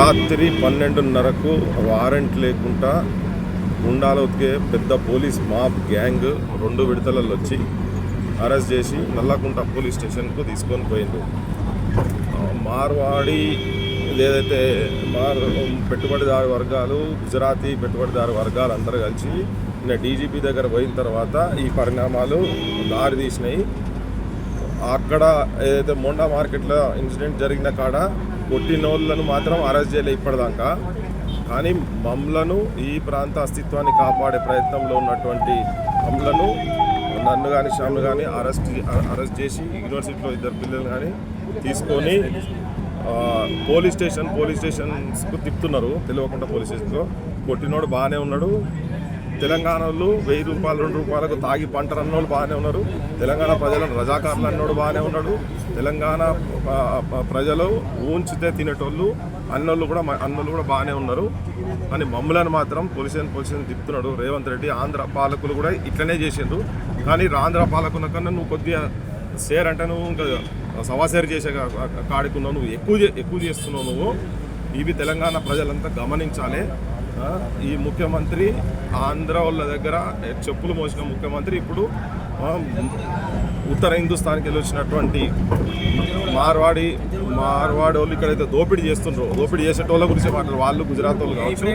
రాత్రి 12:30కు వారెంట్ లేకుండా గుండాలు ఉతికే పెద్ద పోలీస్ మాబ్ గ్యాంగ్ 2 విడతలలో వచ్చి అరెస్ట్ చేసి నల్లకుంట పోలీస్ స్టేషన్కు తీసుకొని పోయిండు. మార్వాడి ఏదైతే పెట్టుబడిదారు వర్గాలు, గుజరాతీ పెట్టుబడిదారు వర్గాలు అందరూ కలిసి నిన్న డీజీపీ దగ్గర పోయిన తర్వాత ఈ పరిణామాలు దారి తీసినాయి. అక్కడ ఏదైతే మోండా మార్కెట్లో ఇన్సిడెంట్ జరిగిన కాడ కొట్టినోళ్ళను మాత్రం అరెస్ట్ చేయలే ఇప్పటిదాకా. కానీ మమ్మలను, ఈ ప్రాంత అస్తిత్వాన్ని కాపాడే ప్రయత్నంలో ఉన్నటువంటి మమ్మలను, నన్ను కానీ శ్యామ్ను కానీ అరెస్ట్ చేసి యూనివర్సిటీలో 2 పిల్లలు కానీ తీసుకొని పోలీస్ స్టేషన్స్కు తిప్పుతున్నారు. తెలియకుండా పోలీస్ స్టేషన్లో కొట్టినోడు బాగానే ఉన్నాడు. తెలంగాణలో 1000 రూపాయలు 2 రూపాయలకు తాగి పంటరు అన్నోళ్ళు బాగానే ఉన్నారు. తెలంగాణ ప్రజలను రజాకారులు అన్నోడు బాగానే ఉన్నాడు. తెలంగాణ ప్రజలు ఊంచితే తినేటోళ్ళు అన్నోళ్ళు కూడా బాగానే ఉన్నారు. కానీ మమ్మల్ని మాత్రం పోలీస్ స్టేషన్ తిప్పుతున్నాడు రేవంత్ రెడ్డి. ఆంధ్ర పాలకులు కూడా ఇట్లనే చేసిండ్రు. కానీ ఆంధ్ర పాలకుల కన్నా నువ్వు కొద్దిగా షేర్ అంటే నువ్వు ఇంకా సవాసేరు చేసే కాడుకున్నావు, నువ్వు ఎక్కువ చేస్తున్నావు. నువ్వు ఇవి తెలంగాణ ప్రజలంతా గమనించాలి. ఈ ముఖ్యమంత్రి ఆంధ్ర వాళ్ళ దగ్గర చెప్పులు మోసిన ముఖ్యమంత్రి ఇప్పుడు ఉత్తర హిందుస్థాన్కి వెళ్ళి వచ్చినటువంటి మార్వాడి వాళ్ళు ఇక్కడైతే దోపిడీ చేస్తుండ్రో, దోపిడీ చేసేటోళ్ళ గురించి మాట్లాడు. వాళ్ళు గుజరాత్ వాళ్ళు కావచ్చు,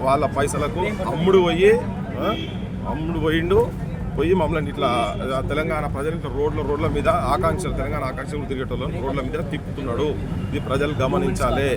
వాళ్ళ పైసలకు అమ్ముడు పోయి మమ్మల్ని ఇట్లా తెలంగాణ ప్రజలు ఇట్లా రోడ్ల మీద తెలంగాణ ఆకాంక్షలు తిరిగేటోళ్ళని రోడ్ల మీద తిప్పుతున్నాడు. ఇది ప్రజలు గమనించాలి.